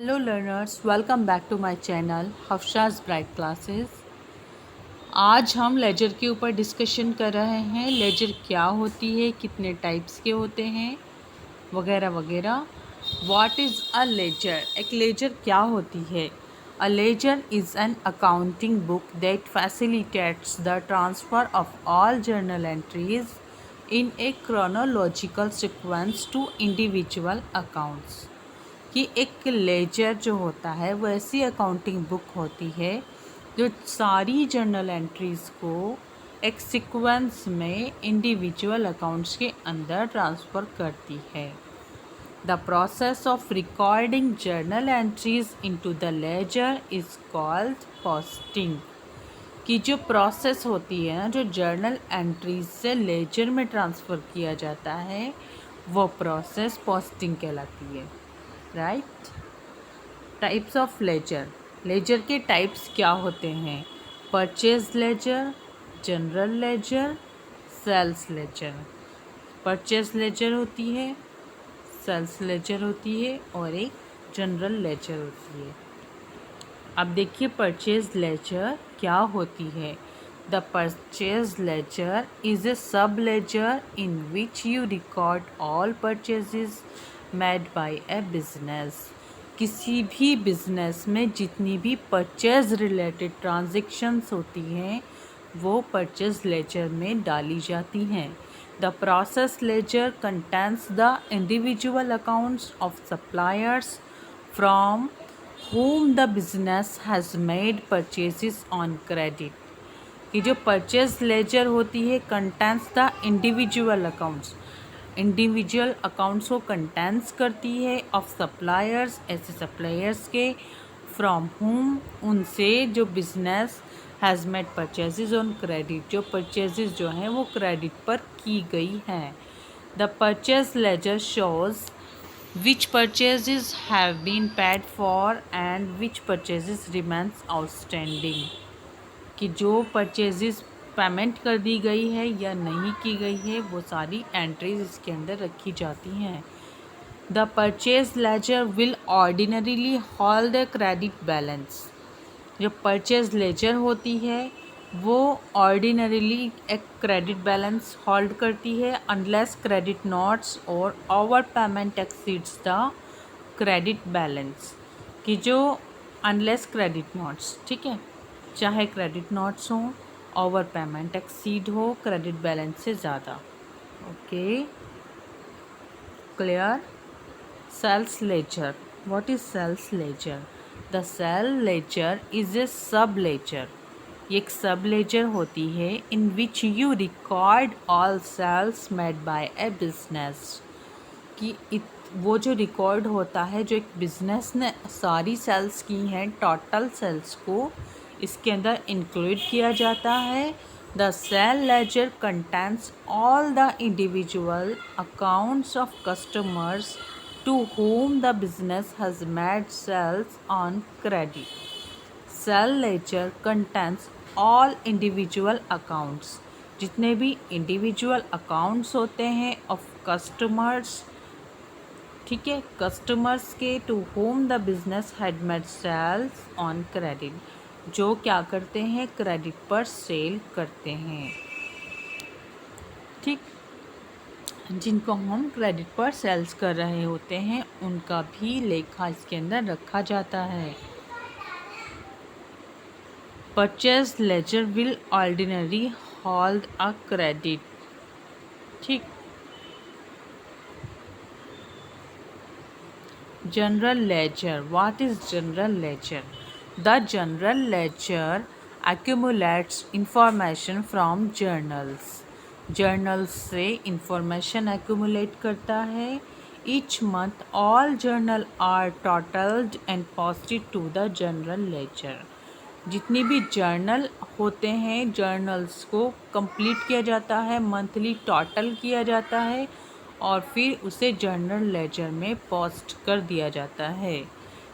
Hello learners, welcome back to my channel Hafsa's bright classes. आज हम laser के ऊपर डिस्कशन कर रहे हैं। लेजर क्या होती है, कितने टाइप्स के होते हैं, वगैरह वगैरह। What is a ledger? एक लेजर क्या होती है? A ledger is an accounting book that facilitates the transfer of all journal entries in a chronological sequence to individual accounts. कि एक लेजर जो होता है वो ऐसी अकाउंटिंग बुक होती है जो सारी जर्नल एंट्रीज़ को एक सीक्वेंस में इंडिविजुअल अकाउंट्स के अंदर ट्रांसफ़र करती है। The process of recording journal entries into the ledger is called posting. कि जो प्रोसेस होती है ना, जो जर्नल एंट्रीज से लेजर में ट्रांसफ़र किया जाता है, वो प्रोसेस पोस्टिंग कहलाती है। Right. Types of ledger. Ledger के टाइप्स क्या होते हैं? Purchase ledger, general ledger, sales ledger. Purchase ledger होती है, सेल्स लेजर होती है और एक जनरल लेजर होती है। अब देखिए परचेज लेजर क्या होती है। The purchase ledger is a sub ledger in which you record all purchases made by a business. किसी भी बिजनेस में जितनी भी परचेज रिलेटेड ट्रांजेक्शन्स होती हैं वो परचेज लेजर में डाली जाती हैं। The process ledger contains the individual accounts of suppliers from whom the business has made purchases on credit। कि जो परचेज लेजर होती है contains the individual accounts, individual accounts को कंटेंस करती है ऑफ सप्लायर्स, ऐसे सप्लायर्स के, फ्रॉम हुम, उनसे जो business has made purchases on credit, जो परचेजेस जो हैं वो क्रेडिट पर की गई हैं। The purchase laser shows which purchases have been paid for and which purchases remains outstanding। कि जो परचेजेस पेमेंट कर दी गई है या नहीं की गई है वो सारी एंट्रीज इसके अंदर रखी जाती हैं। The purchase ledger will ordinarily hold the credit balance. जो परचेज लेजर होती है वो ऑर्डिनरीली एक क्रेडिट बैलेंस होल्ड करती है अनलेस क्रेडिट नोट्स और over payment exceeds the credit balance. कि जो अनलेस क्रेडिट नोट्स, ठीक है, चाहे क्रेडिट नोट्स हो, ओवर पेमेंट एक्सीड हो क्रेडिट बैलेंस से ज़्यादा। Okay, clear. Sales ledger. What is sales ledger? The sale ledger is a sub ledger. ये एक सब लेजर होती है in which you record all sales made by a business. कि वो जो रिकॉर्ड होता है जो एक बिजनेस ने सारी सेल्स की हैं, टोटल सेल्स को इसके अंदर इंक्लूड किया जाता है। The sale ledger contains all the individual accounts of customers to whom the business has made sales on credit। Sale ledger contains all individual accounts, जितने भी इंडिविजुअल अकाउंट्स होते हैं ऑफ कस्टमर्स, ठीक है, कस्टमर्स के, to whom the business had made sales on credit, जो क्या करते हैं, क्रेडिट पर सेल करते हैं। ठीक, जिनको हम क्रेडिट पर सेल्स कर रहे होते हैं उनका भी लेखा इसके अंदर रखा जाता है। Purchase ledger will ordinary hold a credit. ठीक। General ledger. What is general ledger? The general ledger accumulates information from journals। Journals से इंफॉर्मेशन एक्यूमुलेट करता है। Each month all journal are totalled and posted to the general ledger. जितनी भी journal होते हैं journals को complete किया जाता है, मंथली टोटल किया जाता है और फिर उसे जर्नल लेजर में पोस्ट कर दिया जाता है।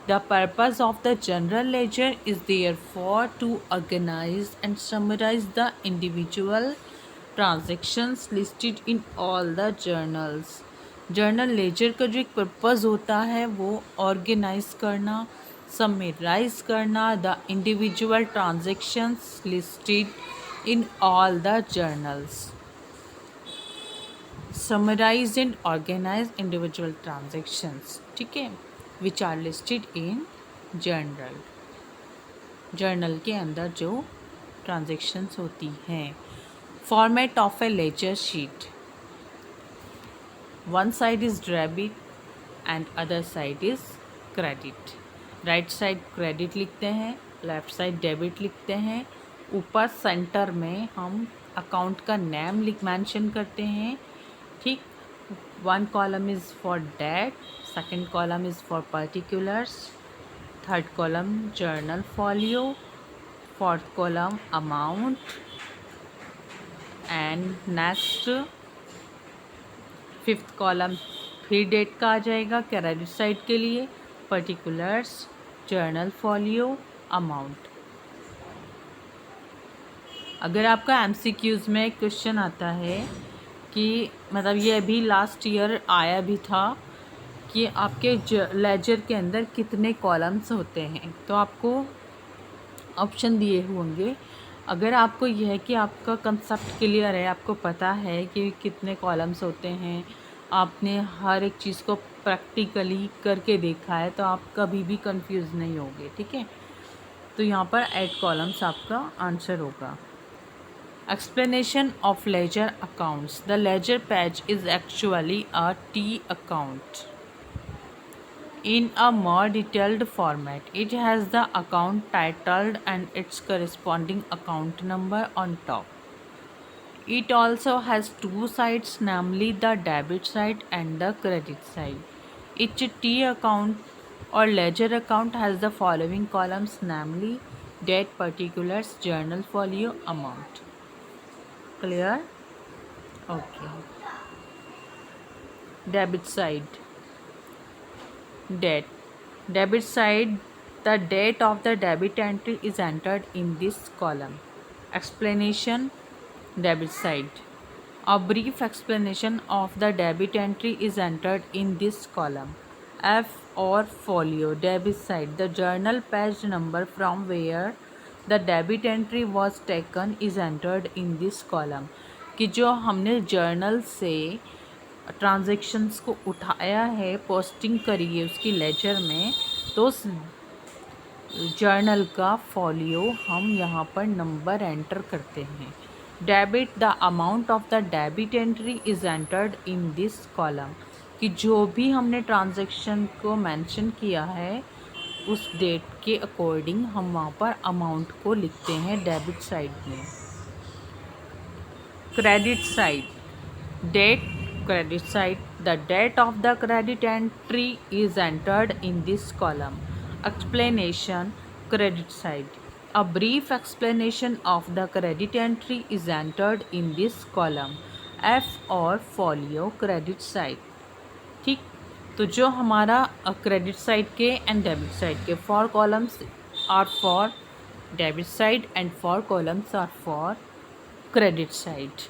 The purpose of the general ledger is therefore to organize and summarize the individual transactions listed in all the journals। Journal ledger का जो एक पर्पज़ होता है वो ऑर्गेनाइज करना, समराइज करना the individual transactions listed in all the journals, summarize and organize individual transactions, ठीक है, which are listed in journal, journal के अंदर जो ट्रांजेक्शन्स होती हैं। Format of a ledger sheet, one side is debit and other side is credit. Right side credit लिखते हैं, left side debit लिखते हैं। ऊपर सेंटर में हम अकाउंट का नेम मेंशन करते हैं, ठीक। One column is for date, second column is for particulars, third column journal folio, fourth column amount and next fifth column फिर डेट का आ जाएगा क्रेडिट साइड के लिए, पर्टिकुलर्स, जर्नल फॉलियो, अमाउंट। अगर आपका एमसीक्यूज़ में क्वेश्चन आता है कि मतलब ये अभी लास्ट ईयर आया भी था कि आपके लेजर के अंदर कितने कॉलम्स होते हैं, तो आपको ऑप्शन दिए होंगे। अगर आपको यह है कि आपका कंसेप्ट क्लियर है, आपको पता है कि कितने कॉलम्स होते हैं, आपने हर एक चीज़ को प्रैक्टिकली करके देखा है, तो आप कभी भी कंफ्यूज नहीं होगे, ठीक है। तो यहाँ पर 8 कॉलम्स आपका आंसर होगा। Explanation of ledger accounts, the ledger page is actually a T account in a more detailed format. It has the account titled and its corresponding account number on top. It also has two sides, namely the debit side and the credit side. Each T account or ledger account has the following columns, namely date, particulars, journal folio, amount. Clear? Okay. Debit side. Date. Debit side, the date of the debit entry is entered in this column. Explanation, debit side. A brief explanation of the debit entry is entered in this column. F or folio, debit side, the journal page number from where the debit entry was taken is entered in this column. कि जो हमने journal से transactions को उठाया है, posting करी है उसकी लेजर में, तो उस जर्नल का फॉलियो हम यहाँ पर नंबर एंटर करते हैं। Debit, the amount of the debit entry is entered in this column, कि जो भी हमने ट्रांजेक्शन को मेंशन किया है उस डेट के अकॉर्डिंग हम वहाँ पर अमाउंट को लिखते हैं डेबिट साइड में। Credit side, date, credit side, the date of the credit entry is entered in this column. Explanation, credit side, a brief explanation of the credit entry is entered in this column. F और folio, credit side, ठीक। तो जो हमारा credit side के and debit side के 4 columns are for debit side and 4 columns are for credit side.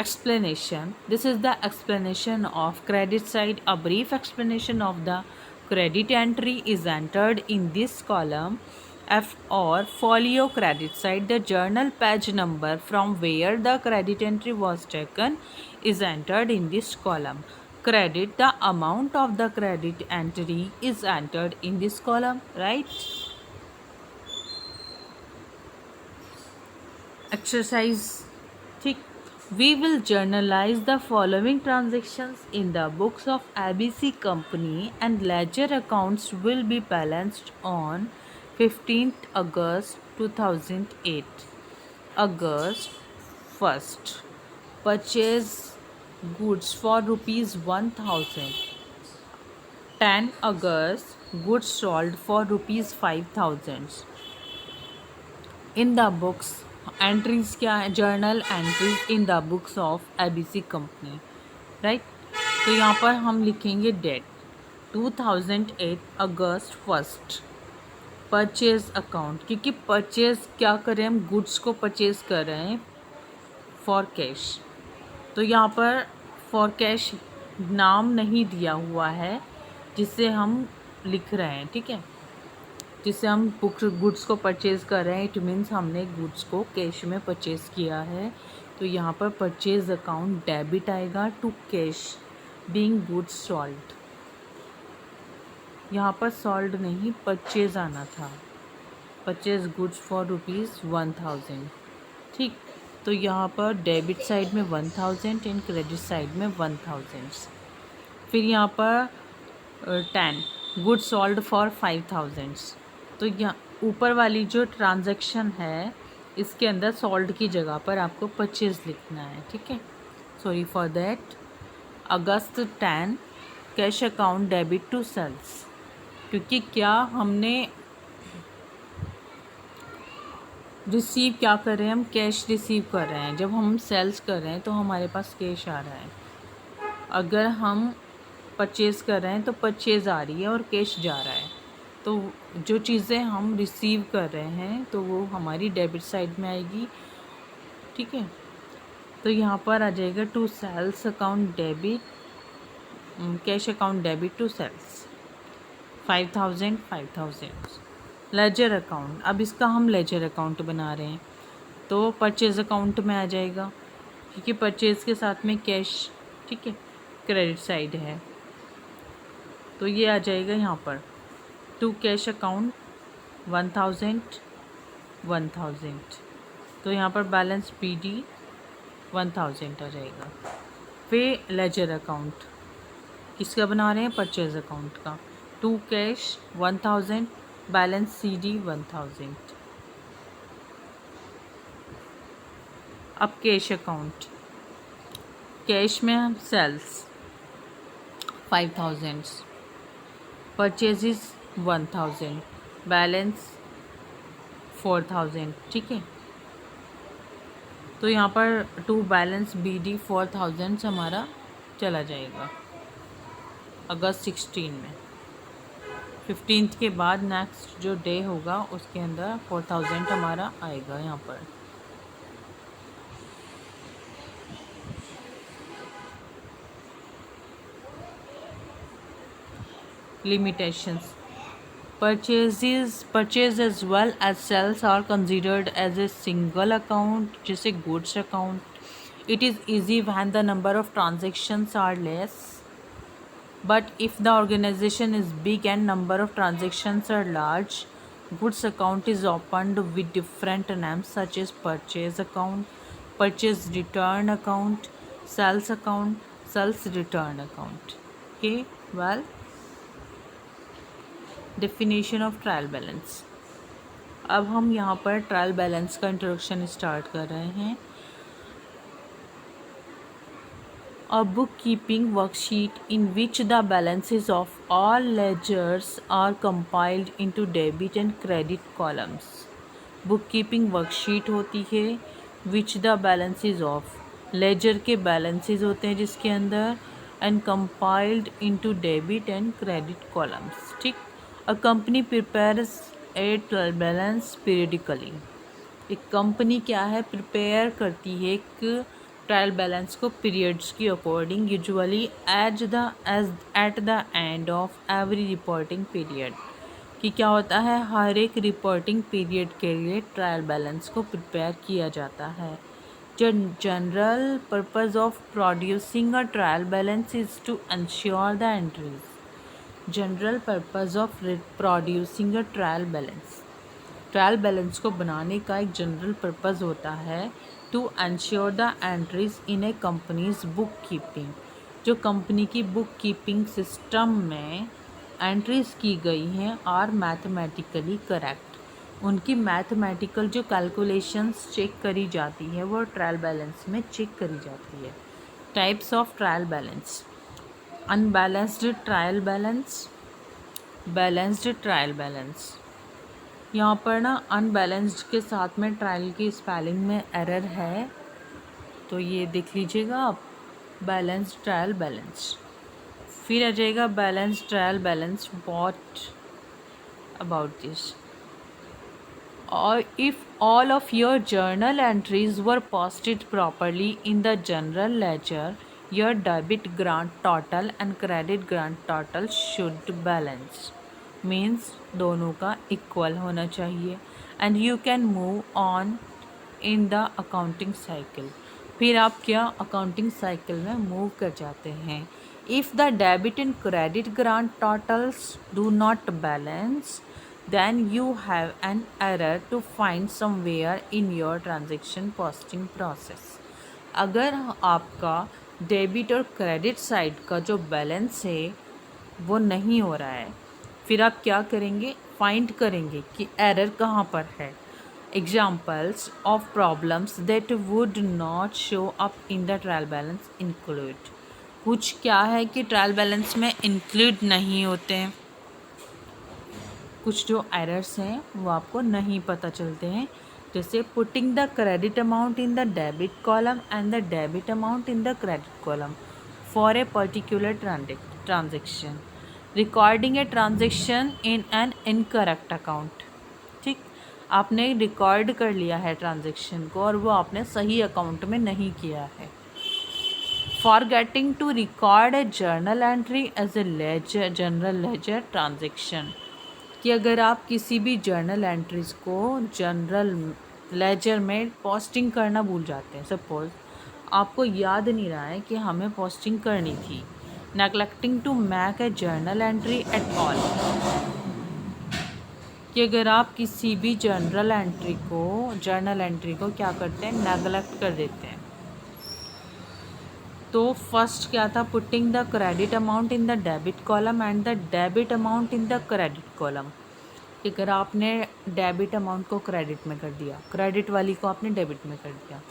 Explanation, this is the explanation of credit side. A brief explanation of the credit entry is entered in this column. F or folio, credit side, the journal page number from where the credit entry was taken is entered in this column. Credit, the amount of the credit entry is entered in this column, right? Exercise, ठीक। We will journalize the following transactions in the books of ABC Company and ledger accounts will be balanced on 15th August 2008. August 1st. Purchase goods for rupees 1000. 10 August. Goods sold for rupees 5000. In the books, entries क्या है, journal entries in the books of ABC company, right. तो यहाँ पर हम लिखेंगे date 2008 अगस्त 1st, purchase account, क्योंकि purchase क्या कर रहे हैं, हम गुड्स को परचेज कर रहे हैं फॉर कैश, तो यहाँ पर फॉर कैश नाम नहीं दिया हुआ है जिससे हम लिख रहे हैं, ठीक है, जिससे हम गुड्स को परचेज़ कर रहे हैं। इट मीन्स हमने गुड्स को कैश में परचेज़ किया है, तो यहाँ पर परचेज़ अकाउंट डेबिट आएगा to cash being goods sold. यहाँ पर सोल्ड नहीं, परचेज़ आना था, परचेज़ गुड्स फॉर ₹1000, ठीक। तो यहाँ पर डेबिट साइड में 1000 एंड क्रेडिट साइड में 1000। फिर यहाँ पर 10 गुड्स सोल्ड फॉर 5000। तो यहाँ ऊपर वाली जो ट्रांजैक्शन है इसके अंदर सोल्ड की जगह पर आपको परचेज़ लिखना है, ठीक है। Sorry for that. August 10 cash account debit to sales, क्योंकि क्या हमने रिसीव क्या कर रहे हैं, हम कैश रिसीव कर रहे हैं। जब हम सेल्स कर रहे हैं तो हमारे पास कैश आ रहा है। अगर हम परचेज़ कर रहे हैं तो परचेज़ आ रही है और कैश जा रहा है। तो जो चीज़ें हम रिसीव कर रहे हैं तो वो हमारी डेबिट साइड में आएगी, ठीक है। तो यहाँ पर आ जाएगा to sales account debit, cash account debit to sales 5000। Ledger account, अब इसका हम लेजर अकाउंट बना रहे हैं तो परचेज़ अकाउंट में आ जाएगा, क्योंकि परचेज़ के साथ में कैश, ठीक है, क्रेडिट साइड है। तो ये आ जाएगा यहाँ पर टू कैश अकाउंट 1000। तो यहाँ पर बैलेंस PD 1000 आ जाएगा। फिर लेजर अकाउंट किसका बना रहे हैं, परचेज़ अकाउंट का। To cash 1000, balance CD 1000। अब कैश अकाउंट, कैश में हम सेल्स 5000, परचेजेस 1000, बैलेंस 4000, ठीक है। तो यहाँ पर टू बैलेंस BD 4000 हमारा चला जाएगा अगस्त 16 में। 15th के बाद नेक्स्ट जो डे होगा उसके अंदर 4000 हमारा आएगा यहाँ पर। Limitations. Purchase as well as sales are considered as a single account, जैसे goods account. It is easy when the number of transactions are less. But if the organization is big and number of transactions are large, goods account is opened with different names such as purchase account, purchase return account, sales account, sales return account. Okay, well. Definition of trial balance. अब हम यहाँ पर trial balance का introduction start कर रहे हैं। A book keeping worksheet in which the balances of all ledgers are compiled into debit and credit columns. Book keeping worksheet होती है which the balances of, ledger के बैलेंसेस होते हैं जिसके अंदर, and compiled into debit and credit columns, ठीक। A company prepares a trial balance periodically. एक company क्या है, प्रिपेयर करती है एक ट्रायल बैलेंस को पीरियड्स की according, usually at the end of every reporting period. कि क्या होता है, हर एक रिपोर्टिंग पीरियड के लिए ट्रायल बैलेंस को प्रिपेयर किया जाता है। General purpose of producing a trial balance is to ensure the entries. General purpose of producing a trial balance, trial balance को बनाने का एक जनरल पर्पज़ होता है to ensure the entries in a company's book keeping. जो company की book keeping system में entries की गई हैं आर मैथमेटिकली करेक्ट, उनकी मैथमेटिकल जो कैलकुलेशंस चेक करी जाती है वो ट्रायल बैलेंस में चेक करी जाती है। Types of trial balance, unbalanced trial balance, balanced trial balance. यहाँ पर ना अनबैलेंस्ड के साथ में ट्रायल की स्पेलिंग में एरर है, तो ये देख लीजिएगा आप। बैलेंस्ड ट्रायल बैलेंस, फिर आ जाएगा balanced trial balance. What about this? और if all of your journal entries were posted properly in the general ledger, your debit grand total and credit grand total should balance, means दोनों का equal होना चाहिए। And you can move on in the accounting cycle, फिर आप क्या accounting cycle में move कर जाते हैं। If the debit and credit grant totals do not balance, then you have an error to find somewhere in your transaction posting process। अगर आपका debit और क्रेडिट साइड का जो बैलेंस है वो नहीं हो रहा है, फिर आप क्या करेंगे, फाइंड करेंगे कि एरर कहाँ पर है। Examples of problems that would not show up in the trial balance include, कुछ क्या है कि ट्रायल बैलेंस में इंक्लूड नहीं होते हैं, कुछ जो एरर्स हैं वो आपको नहीं पता चलते हैं, जैसे putting the credit amount in the debit column and the debit amount in the credit column for a particular transaction, recording a transaction in an incorrect account. ठीक, आपने रिकॉर्ड कर लिया है ट्रांजेक्शन को और वो आपने सही अकाउंट में नहीं किया है। Forgetting to record a journal entry as a ledger general ledger transaction, कि अगर आप किसी भी जर्नल एंट्रीज़ को जनरल लेजर में पोस्टिंग करना भूल जाते हैं, सपोज आपको याद नहीं रहा है कि हमें पोस्टिंग करनी थी, neglecting to make a journal entry at all, कि अगर आप किसी भी जर्नल एंट्री को क्या करते हैं, नेग्लेक्ट कर देते हैं। तो फर्स्ट क्या था, putting the credit amount in the debit column and the debit amount in the credit column, अगर आपने डेबिट अमाउंट को क्रेडिट में कर दिया, क्रेडिट वाली को आपने डेबिट में कर दिया,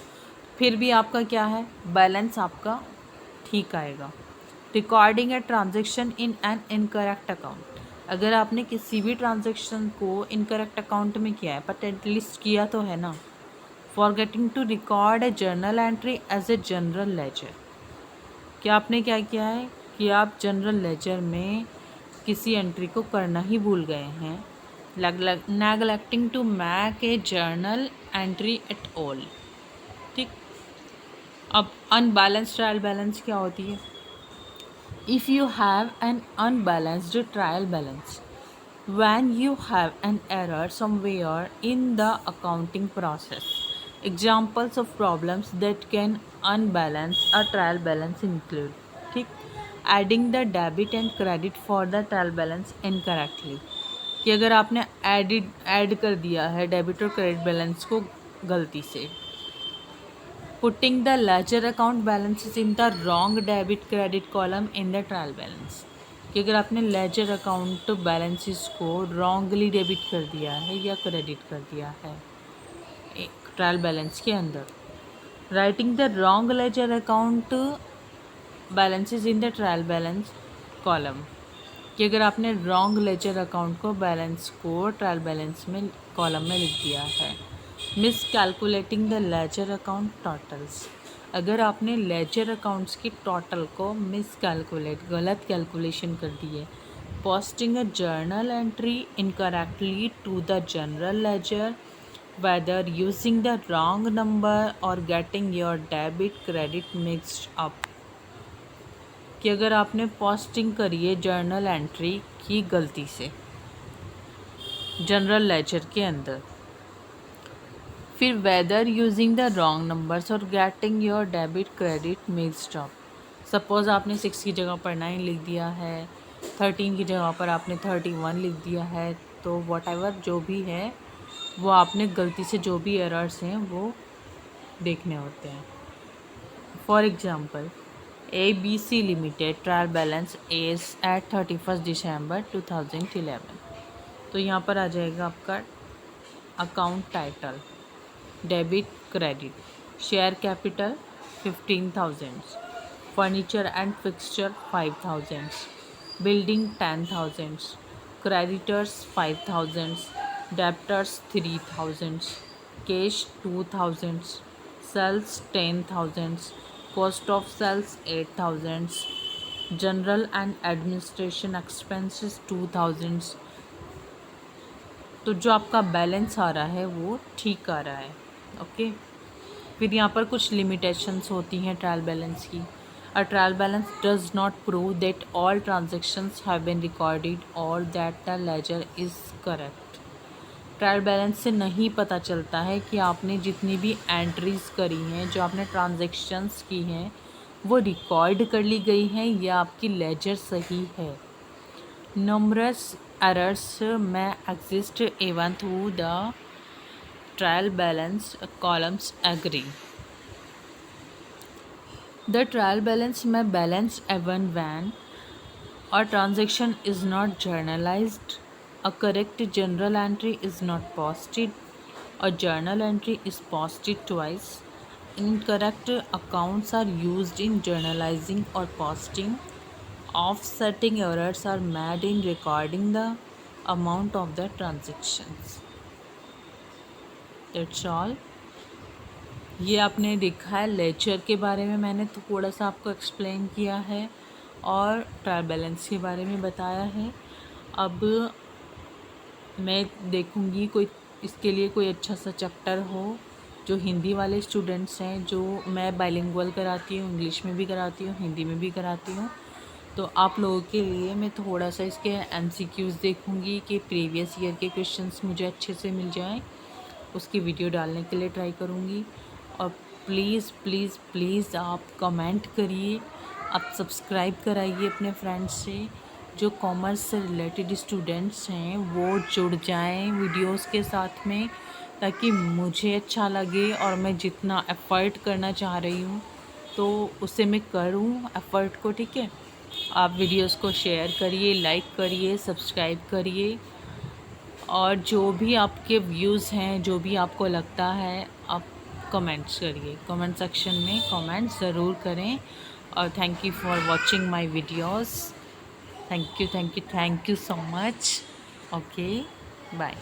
फिर भी आपका क्या है, बैलेंस आपका ठीक आएगा। Recording a transaction in an incorrect account, अगर आपने किसी भी ट्रांजेक्शन को इनकरेक्ट अकाउंट में किया है, बट एटलीस्ट किया तो है ना। Forgetting to record a journal entry as a general ledger, कि आपने क्या किया है कि आप जनरल लेजर में किसी एंट्री को करना ही भूल गए हैं। Neglecting to make a journal entry at all. ठीक, अब अनबैलेंस्ड ट्रायल बैलेंस क्या होती है। If you have an unbalanced trial balance when you have an error somewhere in the accounting process, examples of problems that can unbalance a trial balance include. ठीक, adding the debit and credit for the trial balance incorrectly, कि अगर आपने add कर दिया है debit और credit balance को गलती से। Putting the ledger account balances in the wrong debit credit column in the trial balance, कि अगर आपने लेजर अकाउंट बैलेंसेस को रॉन्गली डेबिट कर दिया है या क्रेडिट कर दिया है ट्रायल बैलेंस के अंदर। Writing the wrong ledger account balances in the trial balance column, कि अगर आपने रॉन्ग लेजर अकाउंट को बैलेंस को ट्रायल बैलेंस में कॉलम में लिख दिया है। Miscalculating the ledger account totals, अगर आपने लेजर अकाउंट्स की टोटल को मिस कैलकुलेट गलत कैलकुलेशन कर दी है। Posting a journal entry incorrectly to the general ledger whether using the wrong number or getting your debit credit mixed up, कि अगर आपने पोस्टिंग करी है जर्नल एंट्री की गलती से जनरल लेजर के अंदर, फिर whether using the wrong numbers और getting your debit credit mixed up, suppose आपने 6 की जगह पर 9 लिख दिया है, 13 की जगह पर आपने 31 लिख दिया है, तो वॉट एवर जो भी है वो आपने गलती से जो भी एरर्स हैं वो देखने होते हैं। For example ABC limited trial balance is at 31 December 2011, तो यहाँ पर आ जाएगा आपका account title debit credit, share capital 15,000, furniture and fixture 5,000, building 10,000, creditors 5,000, debtors 3,000, cash 2,000, sales 10,000, cost of sales 8,000, general and administration expenses 2,000। तो जो आपका बैलेंस आ रहा है वो ठीक आ रहा है। ओके, फिर यहाँ पर कुछ लिमिटेशंस होती हैं ट्रायल बैलेंस की। A trial balance does not prove that all transactions have been recorded or that the ledger is correct. Trial balance से नहीं पता चलता है कि आपने जितनी भी एंट्रीज़ करी हैं, जो आपने ट्रांजेक्शन्स की हैं, वो रिकॉर्ड कर ली गई हैं या आपकी लेजर सही है. Numerous errors may exist even though the trial balance columns agree. The trial balance may balance even when a transaction is not journalized, a correct journal entry is not posted, a journal entry is posted twice, incorrect accounts are used in journalizing or posting, offsetting errors are made in recording the amount of the transactions. That's all. ये आपने देखा है laser के बारे में मैंने थोड़ा सा आपको एक्सप्लेन किया है और ट्रायल बैलेंस के बारे में बताया है. अब मैं देखूँगी कोई इसके लिए कोई अच्छा सा चैप्टर हो जो हिंदी वाले स्टूडेंट्स हैं, जो मैं बाइलिंगुअल कराती हूँ, इंग्लिश में भी कराती हूँ, हिंदी में भी कराती हूँ. तो आप लोगों के लिए मैं थोड़ा सा इसके MCQs देखूँगी कि प्रीवियस ईयर के क्वेश्चंस मुझे अच्छे से मिल जाएं. उसकी वीडियो डालने के लिए ट्राई करूँगी. और प्लीज़ प्लीज़ प्लीज़ आप कमेंट करिए, आप सब्सक्राइब कराइए अपने फ्रेंड्स से. जो कॉमर्स से रिलेटेड स्टूडेंट्स हैं वो जुड़ जाएं वीडियोस के साथ में, ताकि मुझे अच्छा लगे और मैं जितना एफ़र्ट करना चाह रही हूँ तो उसे मैं करूँ एफ़र्ट को. ठीक है, आप वीडियोस को शेयर करिए, लाइक करिए, सब्सक्राइब करिए और जो भी आपके व्यूज़ हैं, जो भी आपको लगता है, आप कमेंट्स करिए. कमेंट सेक्शन में कमेंट्स ज़रूर करें. और thank you for watching my videos. Thank you so much. Okay, bye.